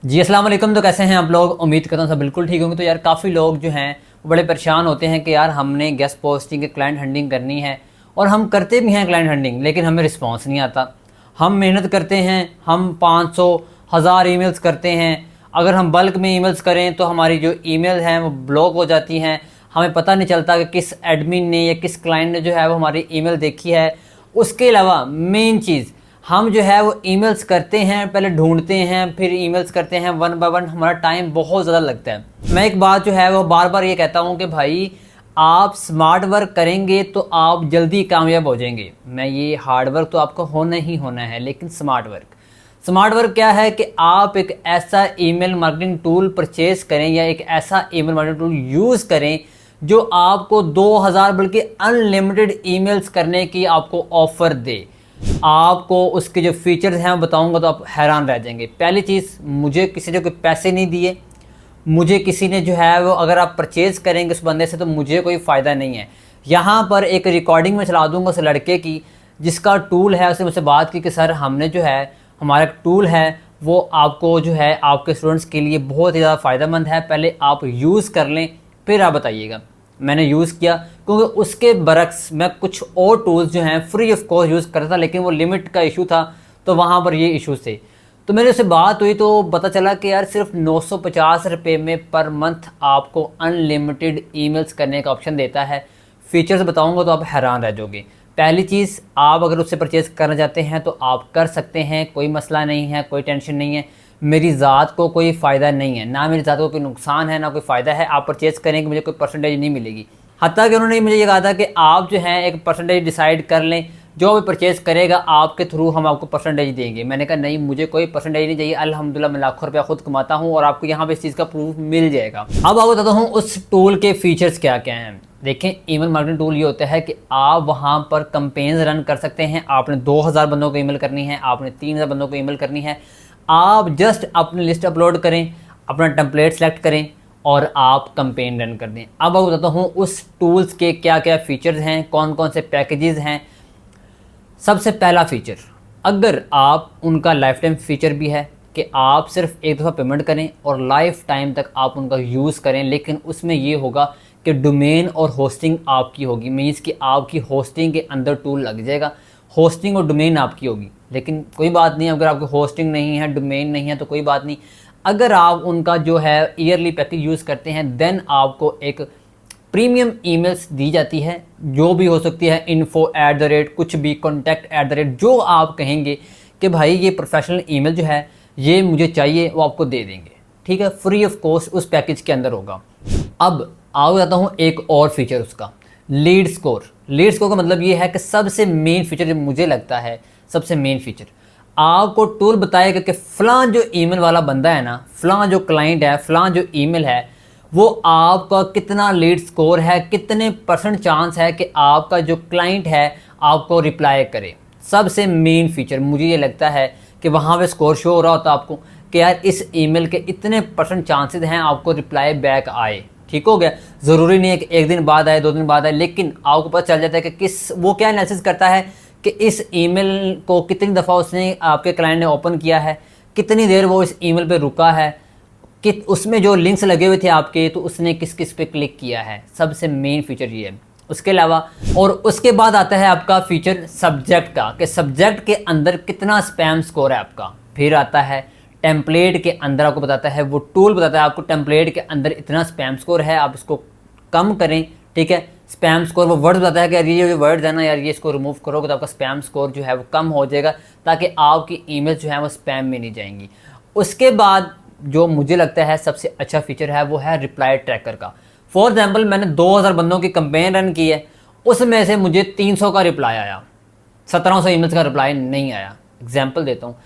जी अस्सलाम वालेकुम। तो कैसे हैं आप लोग? उम्मीद करता हूँ सब बिल्कुल ठीक होंगे। तो यार काफ़ी लोग जो हैं वो बड़े परेशान होते हैं कि यार हमने गेस्ट पोस्टिंग के क्लाइंट हंटिंग करनी है और हम करते भी हैं क्लाइंट हंटिंग, लेकिन हमें रिस्पांस नहीं आता। हम मेहनत करते हैं, हम 500 1000 ईमेल्स करते हैं। अगर हम बल्क में ईमेल्स करें तो हमारी जो ईमेल हैं वो ब्लॉक हो जाती हैं। हमें पता नहीं चलता कि किस एडमिन ने या किस क्लाइंट ने जो है वो हमारी ईमेल देखी है। उसके अलावा मेन चीज़, हम जो है वो ईमेल्स करते हैं, पहले ढूंढते हैं, फिर ईमेल्स करते हैं, वन बाय वन हमारा टाइम बहुत ज़्यादा लगता है। मैं एक बात जो है वो बार बार ये कहता हूँ कि भाई आप स्मार्ट वर्क करेंगे तो आप जल्दी कामयाब हो जाएंगे। मैं ये हार्ड वर्क तो आपको होना ही होना है, लेकिन स्मार्ट वर्क क्या है कि आप एक ऐसा ईमेल मार्केटिंग टूल परचेज करें या एक ऐसा ईमेल मार्केटिंग टूल यूज़ करें जो आपको 2000 बल्कि अनलिमिटेड ईमेल्स करने की आपको ऑफ़र दे। आपको उसके जो फीचर्स हैं बताऊंगा तो आप हैरान रह जाएंगे। पहली चीज़, मुझे किसी ने कोई पैसे नहीं दिए, मुझे किसी ने जो है वो, अगर आप परचेज़ करेंगे उस बंदे से तो मुझे कोई फ़ायदा नहीं है। यहाँ पर एक रिकॉर्डिंग में चला दूंगा उस लड़के की जिसका टूल है। उसने मुझसे बात की कि सर हमने जो है हमारा एक टूल है वो आपको जो है आपके स्टूडेंट्स के लिए बहुत ही ज़्यादा फ़ायदेमंद है, पहले आप यूज़ कर लें फिर आप बताइएगा। मैंने यूज़ किया क्योंकि उसके बरक्स मैं कुछ और टूल्स जो हैं फ्री ऑफ कॉस्ट यूज़ करता था, लेकिन वो लिमिट का इशू था तो वहाँ पर ये इशूज़ थे। तो मेरे उससे बात हुई तो पता चला कि यार सिर्फ 950 रुपये में पर मंथ आपको अनलिमिटेड ईमेल्स करने का ऑप्शन देता है। फीचर्स बताऊंगा तो आप हैरान रह जाओगे। पहली चीज़, आप अगर उससे परचेज़ करना चाहते हैं तो आप कर सकते हैं, कोई मसला नहीं है, कोई टेंशन नहीं है। मेरी ज़ात को कोई फ़ायदा नहीं है, ना मेरी ज़ात को कोई नुकसान है ना कोई फ़ायदा है। आप परचेज़ करेंगे मुझे कोई परसेंटेज नहीं मिलेगी। हत्ता कि उन्होंने मुझे ये कहा था कि आप जो है एक परसेंटेज डिसाइड कर लें, जो भी परचेज़ करेगा आपके थ्रू हम आपको परसेंटेज देंगे। मैंने कहा नहीं, मुझे कोई परसेंटेज नहीं चाहिए। अल्हम्दुलिल्लाह मैं लाखों रुपया खुद कमाता हूँ और आपको यहाँ पे इस चीज़ का प्रूफ मिल जाएगा। अब आपको बताता हूँ उस टूल के फीचर्स क्या क्या हैं। देखें, ईमेल मार्केटिंग टूल ये होता है कि आप वहाँ पर कंपेन्स रन कर सकते हैं। आपने 2000 बंदों को ईमेल करनी है, आपने 3000 बंदों को ईमेल करनी है। आप जस्ट अपनी लिस्ट अपलोड करें, अपना टेम्पलेट सेलेक्ट करें और आप कंपेन रन कर दें। अब आपको बताता हूँ उस टूल्स के क्या क्या फ़ीचर्स हैं, कौन कौन से पैकेजेस हैं। सबसे पहला फ़ीचर, अगर आप उनका लाइफ टाइम फ़ीचर भी है कि आप सिर्फ एक दफ़ा पेमेंट करें और लाइफ टाइम तक आप उनका यूज़ करें, लेकिन उसमें ये होगा कि डोमेन और होस्टिंग आपकी होगी। मीन्स कि आपकी होस्टिंग के अंदर टूल लग जाएगा, होस्टिंग और डोमेन आपकी होगी। लेकिन कोई बात नहीं, अगर आपकी होस्टिंग नहीं है, डोमेन नहीं है तो कोई बात नहीं। अगर आप उनका जो है ईयरली पैकेज यूज़ करते हैं देन आपको एक प्रीमियम ईमेल्स दी जाती है, जो भी हो सकती है info@ कुछ भी, contact@ जो आप कहेंगे कि भाई ये प्रोफेशनल ईमेल जो है ये मुझे चाहिए, वो आपको दे देंगे। ठीक है, फ्री ऑफ कॉस्ट उस पैकेज के अंदर होगा। अब आओ जाता हूँ एक और फीचर उसका, लीड स्कोर। लीड स्कोर का मतलब ये है कि सबसे मेन फीचर जो मुझे लगता है सबसे मेन फीचर, आपको टूल बताएगा कि फ़लाँ जो ईमेल वाला बंदा है ना, फ़लाँ जो क्लाइंट है, फ़लाँ जो ईमेल है, वो आपका कितना लीड स्कोर है, कितने % चांस है कि आपका जो क्लाइंट है आपको रिप्लाई करे। सबसे मेन फीचर मुझे ये लगता है कि वहाँ पे स्कोर शो हो रहा होता है आपको कि यार इस ईमेल के इतने % चांसेस हैं आपको रिप्लाई बैक आए। ठीक हो गया, ज़रूरी नहीं है कि एक दिन बाद आए, 2 दिन बाद आए, लेकिन आपको पता चल जाता है कि किस, वो क्या एनालिसिस करता है कि इस ईमेल को कितनी दफ़ा उसने, आपके क्लाइंट ने ओपन किया है, कितनी देर वो इस ईमेल पे रुका है, कि उसमें जो लिंक्स लगे हुए थे आपके तो उसने किस किस पे क्लिक किया है। सबसे मेन फीचर ये है। उसके अलावा और उसके बाद आता है आपका फीचर सब्जेक्ट का, कि सब्जेक्ट के अंदर कितना स्पैम स्कोर है आपका। फिर आता है टेम्पलेट के अंदर, आपको बताता है वो टूल बताता है आपको टेम्पलेट के अंदर इतना स्पैम स्कोर है, आप इसको कम करें। ठीक है, स्पैम स्कोर वो वर्ड बताता है कि यार ये जो वर्ड है ना यार, ये इसको रिमूव करोगे तो आपका स्पैम स्कोर जो है वो कम हो जाएगा, ताकि आपकी ईमेल जो है वो स्पैम में नहीं जाएंगी। उसके बाद जो मुझे लगता है सबसे अच्छा फीचर है वो है रिप्लाई ट्रैकर का। फॉर एग्जांपल, मैंने 2000 बंदों की कंपेन रन की है, उसमें से मुझे 300 का रिप्लाई आया, 1700 ईमेल्स का रिप्लाई नहीं आया। एग्जांपल देता हूँ,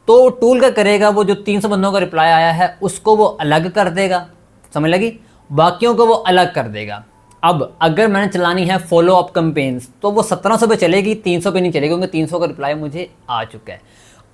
तो टूल का करेगा वो जो 300 बंदों का रिप्लाई आया है उसको वो अलग कर देगा, समझ लगी, बाकियों को वो अलग कर देगा। अब अगर मैंने चलानी है फॉलो अप कंपेन्स तो वो 1700 पे चलेगी, 300 पे नहीं चलेगी, क्योंकि 300 का रिप्लाई मुझे आ चुका है।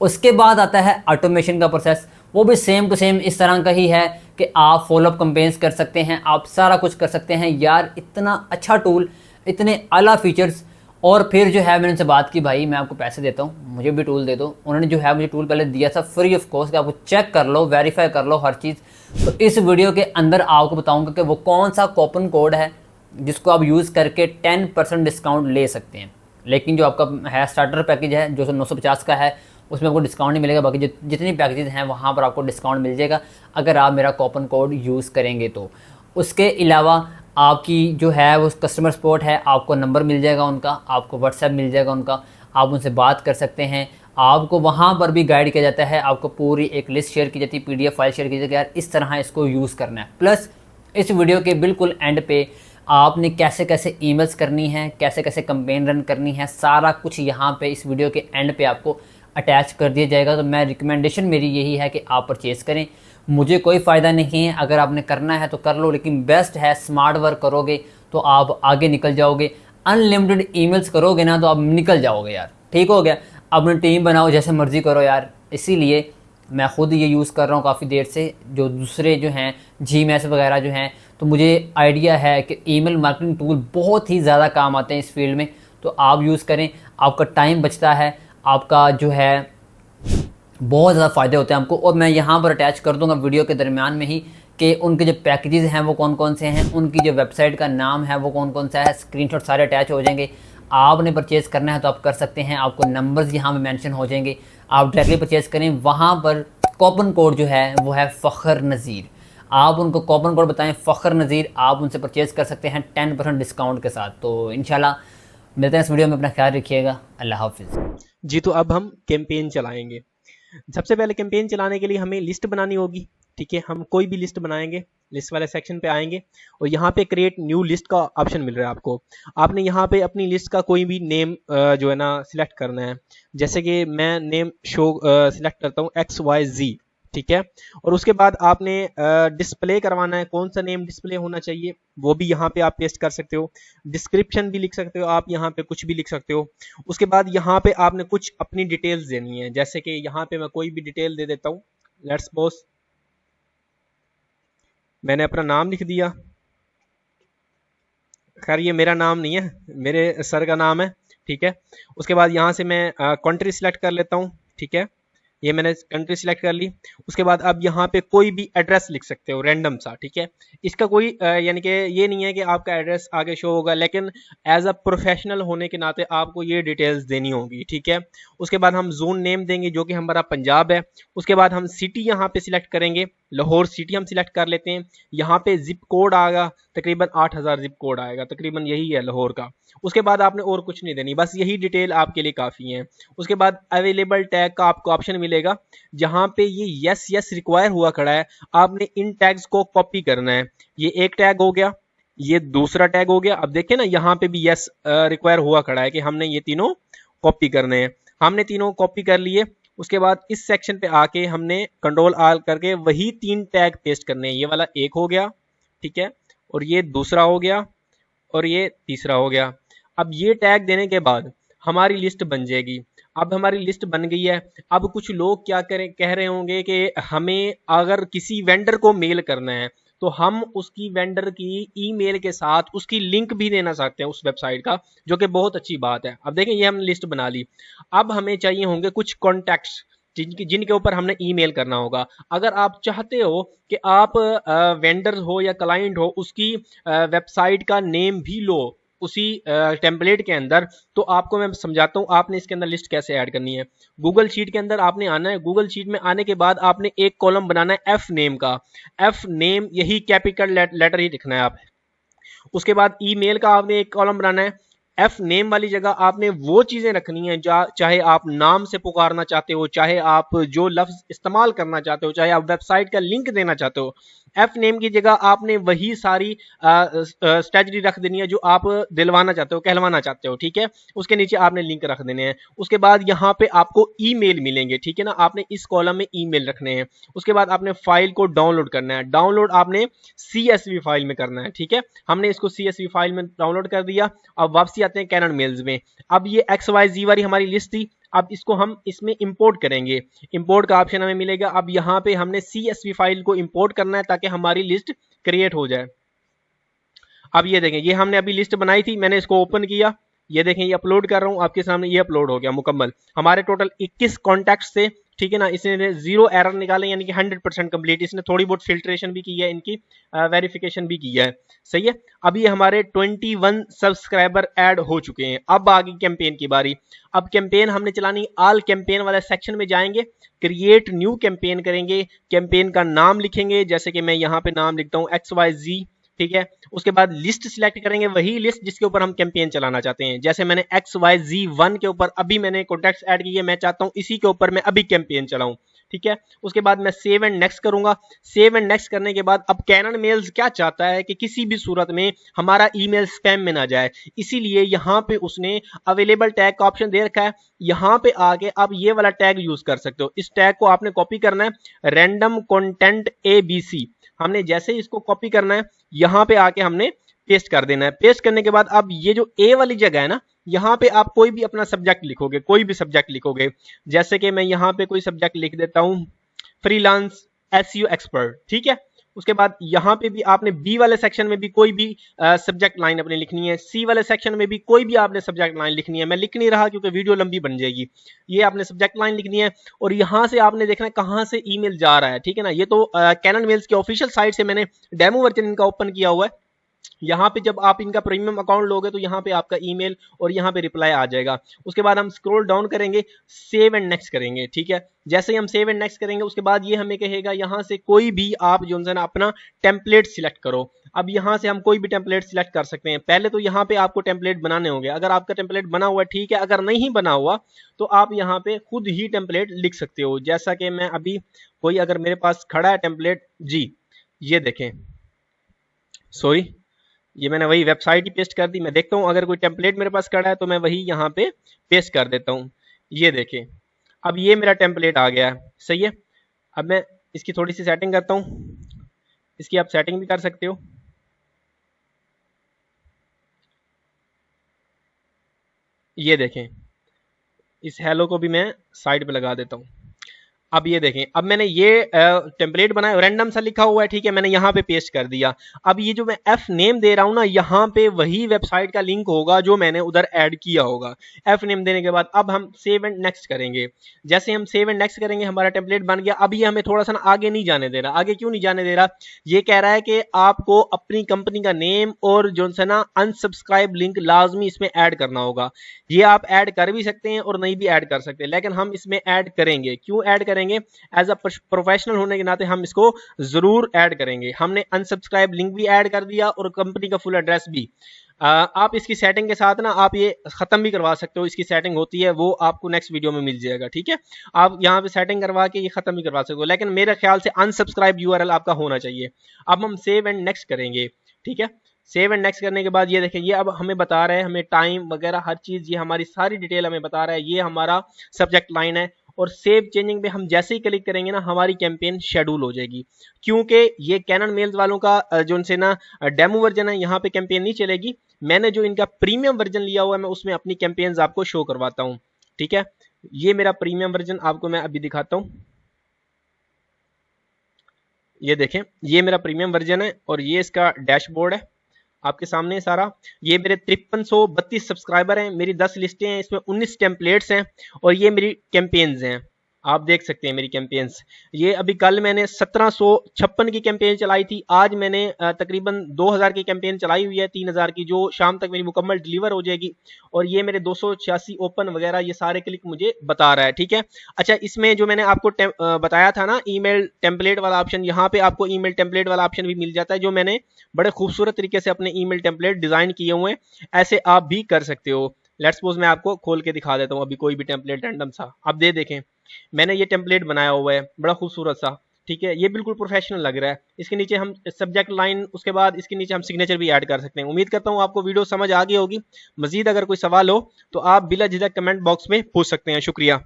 उसके बाद आता है ऑटोमेशन का प्रोसेस, वो भी सेम टू सेम इस तरह का ही है कि आप फॉलोअप कंपेन्स कर सकते हैं, आप सारा कुछ कर सकते हैं। यार इतना अच्छा टूल, इतने आला फीचर्स और फिर जो है मैंने उनसे बात की, भाई मैं आपको पैसे देता हूँ, मुझे भी टूल दे दो। उन्होंने जो है मुझे टूल पहले दिया था फ्री ऑफ कॉस्ट कि आपको चेक कर लो, वेरीफाई कर लो हर चीज़। तो इस वीडियो के अंदर आपको बताऊंगा कि वो कौन सा कूपन कोड है जिसको आप यूज़ करके 10% डिस्काउंट ले सकते हैं। लेकिन जो आपका है स्टार्टर पैकेज है जो 950 का है, उसमें आपको डिस्काउंट नहीं मिलेगा। बाकी जितनी पैकेजेस हैं वहाँ पर आपको डिस्काउंट मिल जाएगा अगर आप मेरा कूपन कोड यूज़ करेंगे तो। उसके अलावा आपकी जो है वो कस्टमर सपोर्ट है, आपको नंबर मिल जाएगा उनका, आपको व्हाट्सएप मिल जाएगा उनका, आप उनसे बात कर सकते हैं। आपको वहाँ पर भी गाइड किया जाता है, आपको पूरी एक लिस्ट शेयर की जाती है, PDF फाइल शेयर की जाती है, यार इस तरह इसको यूज़ करना है। प्लस इस वीडियो के बिल्कुल एंड पे आपने कैसे कैसे ईमेल्स करनी है, कैसे कैसे कंपेन रन करनी है, सारा कुछ यहाँ पे इस वीडियो के एंड पे आपको अटैच कर दिया जाएगा। तो मैं रिकमेंडेशन मेरी यही है कि आप परचेज़ करें। मुझे कोई फ़ायदा नहीं है, अगर आपने करना है तो कर लो, लेकिन बेस्ट है स्मार्ट वर्क करोगे तो आप आगे निकल जाओगे। अनलिमिटेड ईमेल्स करोगे ना तो आप निकल जाओगे यार, ठीक हो गया। अपनी टीम बनाओ, जैसे मर्ज़ी करो यार। इसीलिए मैं ख़ुद ये यूज़ कर रहा हूँ काफ़ी देर से। जो दूसरे जो हैं GMS वगैरह जो हैं, तो मुझे आइडिया है कि ईमेल मार्केटिंग टूल बहुत ही ज़्यादा काम आते हैं इस फील्ड में। तो आप यूज़ करें, आपका टाइम बचता है, आपका जो है बहुत ज़्यादा फ़ायदे होते हैं आपको। और मैं यहाँ पर अटैच कर दूँगा वीडियो के दरमियान में ही कि उनके जो पैकेजेस हैं वो कौन कौन से हैं, उनकी जो वेबसाइट का नाम है वो कौन कौन सा है, स्क्रीनशॉट सारे अटैच हो जाएंगे। आपने परचेज़ करना है तो आप कर सकते हैं, आपको नंबर्स यहाँ पे मेंशन हो जाएंगे, आप डायरेक्टली परचेज़ करें। वहाँ पर कूपन कोड जो है वो है फ़ख्र नज़ीर। आप उनको कूपन कोड बताएं फ़ख्र नज़ीर, आप उनसे परचेज़ कर सकते हैं 10% डिस्काउंट के साथ। तो इंशाल्लाह मिलते हैं इस वीडियो में, अपना ख्याल रखिएगा, अल्लाह हाफिज़। जी, तो अब हम कैंपेन चलाएंगे। सबसे पहले कैंपेन चलाने के लिए हमें लिस्ट बनानी होगी। ठीक है, हम कोई भी लिस्ट बनाएंगे, लिस्ट वाले सेक्शन पे आएंगे और यहाँ पे क्रिएट न्यू लिस्ट का ऑप्शन मिल रहा है आपको। आपने यहाँ पे अपनी लिस्ट का कोई भी नेम जो है ना सिलेक्ट करना है। जैसे कि मैं नेम शो सिलेक्ट करता हूँ XYZ। ठीक है, और उसके बाद आपने डिस्प्ले करवाना है, कौन सा नेम डिस्प्ले होना चाहिए वो भी यहाँ पे आप पेस्ट कर सकते हो। डिस्क्रिप्शन भी लिख सकते हो, आप यहाँ पे कुछ भी लिख सकते हो। उसके बाद यहाँ पे आपने कुछ अपनी डिटेल्स देनी है। जैसे कि यहाँ पे मैं कोई भी डिटेल दे देता हूँ। लेट्स सपोज मैंने अपना नाम लिख दिया। खैर ये मेरा नाम नहीं है, मेरे सर का नाम है। ठीक है, उसके बाद यहाँ से मैं कंट्री सिलेक्ट कर लेता हूँ। ठीक है, ये मैंने कंट्री सिलेक्ट कर ली। उसके बाद अब यहाँ पे कोई भी एड्रेस लिख सकते हो रैंडम सा। ठीक है, इसका कोई यानी कि ये नहीं है कि आपका एड्रेस आगे शो होगा, लेकिन एज अ प्रोफेशनल होने के नाते आपको ये डिटेल्स देनी होगी। ठीक है, उसके बाद हम जोन नेम देंगे जो कि हमारा पंजाब है। उसके बाद हम सिटी यहाँ पे सिलेक्ट करेंगे, लाहौर सिटी हम सिलेक्ट कर लेते हैं। यहाँ पे जिप कोड आएगा, तकरीबन 8000 जिप कोड आएगा, तकरीबन यही है लाहौर का। उसके बाद आपने और कुछ नहीं देनी, बस यही डिटेल आपके लिए काफ़ी है। उसके बाद अवेलेबल टैग का आपको ऑप्शन मिलेगा, जहां पे ये यस यस रिक्वायर हुआ खड़ा है, आपने इन टैग्स को कॉपी करना है। ये एक टैग हो गया, ये दूसरा टैग हो गया। अब देखिए ना यहाँ पे भी यस रिक्वायर हुआ खड़ा है कि हमने ये तीनों कॉपी करने हैं। हमने तीनों कॉपी कर लिए। उसके बाद इस सेक्शन पे आके हमने कंट्रोल आल करके वही 3 टैग पेस्ट करने हैं। ये वाला एक हो गया, ठीक है, और ये दूसरा हो गया, और ये तीसरा हो गया। अब ये टैग देने के बाद हमारी लिस्ट बन जाएगी। अब हमारी लिस्ट बन गई है। अब कुछ लोग क्या करें, कह रहे होंगे कि हमें अगर किसी वेंडर को मेल करना है तो हम उसकी वेंडर की ईमेल के साथ उसकी लिंक भी देना चाहते हैं उस वेबसाइट का, जो कि बहुत अच्छी बात है। अब देखें, ये हमने लिस्ट बना ली। अब हमें चाहिए होंगे कुछ कॉन्टैक्ट्स जिनके ऊपर हमने ईमेल करना होगा। अगर आप चाहते हो कि आप वेंडर हो या क्लाइंट हो, उसकी वेबसाइट का नेम भी लो उसी टेम्पलेट के अंदर, तो आपको मैं समझाता हूँ आपने इसके अंदर लिस्ट कैसे ऐड करनी है। गूगल शीट के अंदर आपने आना है। गूगल शीट में आने के बाद आपने एक कॉलम बनाना है एफ नेम का। एफ नेम यही कैपिटल लेटर ही लिखना है आप। उसके बाद ईमेल का आपने एक कॉलम बनाना है। एफ नेम वाली जगह आपने वो चीजें रखनी है चाहे आप नाम से पुकारना चाहते हो, चाहे आप जो लफ्ज इस्तेमाल करना चाहते हो, चाहे आप वेबसाइट का लिंक देना चाहते हो। एफ नेम की जगह आपने वही सारी स्ट्रेटजी रख देनी है जो आप दिलवाना चाहते हो, कहलवाना चाहते हो। ठीक है, उसके नीचे आपने लिंक रख देने हैं। उसके बाद यहाँ पे आपको ईमेल मिलेंगे, ठीक है ना, आपने इस कॉलम में ईमेल रखने हैं। उसके बाद आपने फाइल को डाउनलोड करना है। डाउनलोड आपने CSV फाइल में करना है। ठीक है, हमने इसको CSV फाइल में डाउनलोड कर दिया। अब वापसी आते हैं कैनन मेल्स में। अब ये XYZ वाली हमारी लिस्ट थी, अब इसको हम इसमें इंपोर्ट करेंगे। इंपोर्ट का ऑप्शन हमें मिलेगा। अब यहाँ पे हमने CSV फाइल को इंपोर्ट करना है ताकि हमारी लिस्ट क्रिएट हो जाए। अब ये देखें, ये हमने अभी लिस्ट बनाई थी, मैंने इसको ओपन किया। ये देखें ये अपलोड कर रहा हूँ आपके सामने, ये अपलोड हो गया मुकम्मल। हमारे टोटल 21 कॉन्टैक्ट से, ठीक है ना, इसने 0 एरर निकाले यानी कि 100% कंप्लीट। इसने थोड़ी बहुत फिल्ट्रेशन भी की है, इनकी वेरिफिकेशन भी की है, सही है। अब ये हमारे 21 सब्सक्राइबर ऐड हो चुके हैं। अब आ गई कैंपेन की बारी। अब कैंपेन हमने चलानी, ऑल कैंपेन वाले सेक्शन में जाएंगे, क्रिएट न्यू कैंपेन करेंगे, कैंपेन का नाम लिखेंगे, जैसे कि मैं यहाँ पे नाम लिखता हूँ XYZ, ठीक है। उसके बाद लिस्ट सिलेक्ट करेंगे, वही लिस्ट जिसके ऊपर हम कैंपेन चलाना चाहते हैं। जैसे मैंने XYZ1 के ऊपर अभी मैंने कॉन्टैक्ट्स ऐड किए, मैं चाहता हूं इसी के ऊपर मैं अभी कैंपेन चलाऊं, ठीक है। उसके बाद मैं सेव एंड नेक्स्ट करूंगा। सेव एंड नेक्स्ट करने के बाद अब कैनन मेल्स क्या चाहता है कि किसी भी सूरत में हमारा ईमेल स्पैम में ना जाए, इसीलिए यहाँ पे उसने अवेलेबल टैग का ऑप्शन दे रखा है। यहाँ पे आके आप ये वाला टैग यूज कर सकते हो। इस टैग को आपने कॉपी करना है, रैंडम कंटेंट ABC। हमने जैसे ही इसको कॉपी करना है, यहाँ पे आके हमने पेस्ट कर देना है। पेस्ट करने के बाद अब ये जो ए वाली जगह है ना, यहाँ पे आप कोई भी अपना सब्जेक्ट लिखोगे, कोई भी सब्जेक्ट लिखोगे। जैसे कि मैं यहाँ पे कोई सब्जेक्ट लिख देता हूँ, फ्रीलांस SEO एक्सपर्ट, ठीक है। उसके बाद यहाँ पे भी आपने बी वाले सेक्शन में भी कोई भी सब्जेक्ट लाइन अपनी लिखनी है। सी वाले सेक्शन में भी कोई भी आपने सब्जेक्ट लाइन लिखनी है। मैं लिख नहीं रहा क्योंकि वीडियो लंबी बन जाएगी। ये आपने सब्जेक्ट लाइन लिखनी है और यहाँ से आपने देखना है कहाँ से ईमेल जा रहा है, ठीक है ना। ये तो कैनन मेल्स के ऑफिशियल साइट से मैंने डेमो वर्जन इनका ओपन किया हुआ है। यहाँ पे जब आप इनका प्रीमियम अकाउंट लोगे तो यहाँ पे आपका ईमेल और यहाँ पे रिप्लाई आ जाएगा। उसके बाद हम स्क्रॉल डाउन करेंगे, सेव एंड नेक्स्ट करेंगे, ठीक है। जैसे ही हम सेव एंड नेक्स्ट करेंगे उसके बाद ये हमें कहेगा यहाँ से कोई भी आप जो है ना अपना टेम्पलेट सिलेक्ट करो। अब यहाँ से हम कोई भी टेम्पलेट सिलेक्ट कर सकते हैं। पहले तो यहाँ पे आपको टेम्पलेट बनाने होंगे। अगर आपका टेम्पलेट बना हुआ है ठीक है, अगर नहीं बना हुआ तो आप यहाँ पे खुद ही टेम्पलेट लिख सकते हो। जैसा कि मैं अभी कोई अगर मेरे पास खड़ा है टेम्पलेट जी, ये देखें, सॉरी ये मैंने वही वेबसाइट ही पेस्ट कर दी। मैं देखता हूं अगर कोई टेम्पलेट मेरे पास खड़ा है तो मैं वही यहाँ पे पेस्ट कर देता हूं। ये देखें अब ये मेरा टेम्पलेट आ गया है, सही है। अब मैं इसकी थोड़ी सी सेटिंग करता हूं, इसकी आप सेटिंग भी कर सकते हो। ये देखें इस हेलो को भी मैं साइड पे लगा देता हूं। अब ये देखें, अब मैंने ये टेम्पलेट बनाया, रैंडम सा लिखा हुआ है, ठीक है, मैंने यहाँ पे पेस्ट कर दिया। अब ये जो मैं एफ नेम दे रहा हूँ ना, यहाँ पे वही वेबसाइट का लिंक होगा जो मैंने उधर ऐड किया होगा। एफ नेम देने के बाद अब हम सेव एंड नेक्स्ट करेंगे। जैसे हम सेव एंड नेक्स्ट करेंगे हमारा टेम्पलेट बन गया। अब ये हमें थोड़ा सा ना आगे नहीं जाने दे रहा। आगे क्यों नहीं जाने दे रहा? ये कह रहा है कि आपको अपनी कंपनी का नेम और जो है ना अनसब्सक्राइब लिंक लाजमी इसमें ऐड करना होगा। ये आप ऐड कर भी सकते हैं और नहीं भी ऐड कर सकते, लेकिन हम इसमें ऐड करेंगे। क्यों ऐड करेंगे? एज अ प्रोफेशनल होने के नाते हम इसको जरूर ऐड करेंगे। हमने अनसब्सक्राइब लिंक भी ऐड कर दिया और कंपनी का फुल एड्रेस भी। आप इसकी सेटिंग के साथ ना आप ये खत्म भी करवा सकते हो। इसकी सेटिंग होती है वो आपको नेक्स्ट वीडियो में मिल जाएगा, ठीक है। आप यहाँ पे सेटिंग करवा के ये खत्म भी करवा सकते हो, लेकिन मेरे ख्याल से अनसब्सक्राइब URL आपका होना चाहिए। अब हम सेव एंड नेक्स्ट करेंगे, ठीक है। सेव एंड नेक्स्ट करने के बाद ये देखें, ये अब हमें बता रहा है, हमें टाइम वगैरह हर चीज, ये हमारी सारी डिटेल हमें बता रहा है। ये हमारा सब्जेक्ट लाइन है और सेव चेंजिंग पे हम जैसे ही क्लिक करेंगे ना हमारी कैंपेन शेड्यूल हो जाएगी। क्योंकि ये कैनन मेल्स वालों का जो उनसे ना डेमो वर्जन है, यहाँ पे कैंपेन नहीं चलेगी। मैंने जो इनका प्रीमियम वर्जन लिया हुआ है मैं उसमें अपनी कैंपेन्स आपको शो करवाता हूँ, ठीक है। ये मेरा प्रीमियम वर्जन आपको मैं अभी दिखाता हूँ। ये देखें ये मेरा प्रीमियम वर्जन है और ये इसका डैशबोर्ड है आपके सामने सारा। ये मेरे 5332 सब्सक्राइबर हैं, मेरी 10 लिस्टें हैं, इसमें 19 टेम्पलेट्स हैं और ये मेरी कैंपेन्स हैं। आप देख सकते हैं मेरी कैंपेन्स। ये अभी कल मैंने 1756 की कैंपेन चलाई थी। आज मैंने तकरीबन 2000 की कैंपेन चलाई हुई है, 3000 की, जो शाम तक मेरी मुकम्मल डिलीवर हो जाएगी। और ये मेरे 286 ओपन वगैरह ये सारे क्लिक मुझे बता रहा है, ठीक है। अच्छा, इसमें जो मैंने आपको बताया था ना ईमेल टेम्पलेट वाला ऑप्शन, यहाँ पे आपको ईमेल टेम्पलेट वाला ऑप्शन भी मिल जाता है, जो मैंने बड़े खूबसूरत तरीके से अपने ईमेल टेम्पलेट डिजाइन किए हुए हैं। ऐसे आप भी कर सकते हो। लेट्स सपोज मैं आपको खोल के दिखा देता हूँ अभी कोई भी टेम्पलेट रैंडम सा। आप दे देखें मैंने ये टेम्पलेट बनाया हुआ है बड़ा खूबसूरत सा, ठीक है। ये बिल्कुल प्रोफेशनल लग रहा है। इसके नीचे हम सब्जेक्ट लाइन, उसके बाद इसके नीचे हम सिग्नेचर भी ऐड कर सकते हैं। उम्मीद करता हूँ आपको वीडियो समझ आ गई होगी। मजीद अगर कोई सवाल हो तो आप बिला झिझक कमेंट बॉक्स में पूछ सकते हैं। शुक्रिया।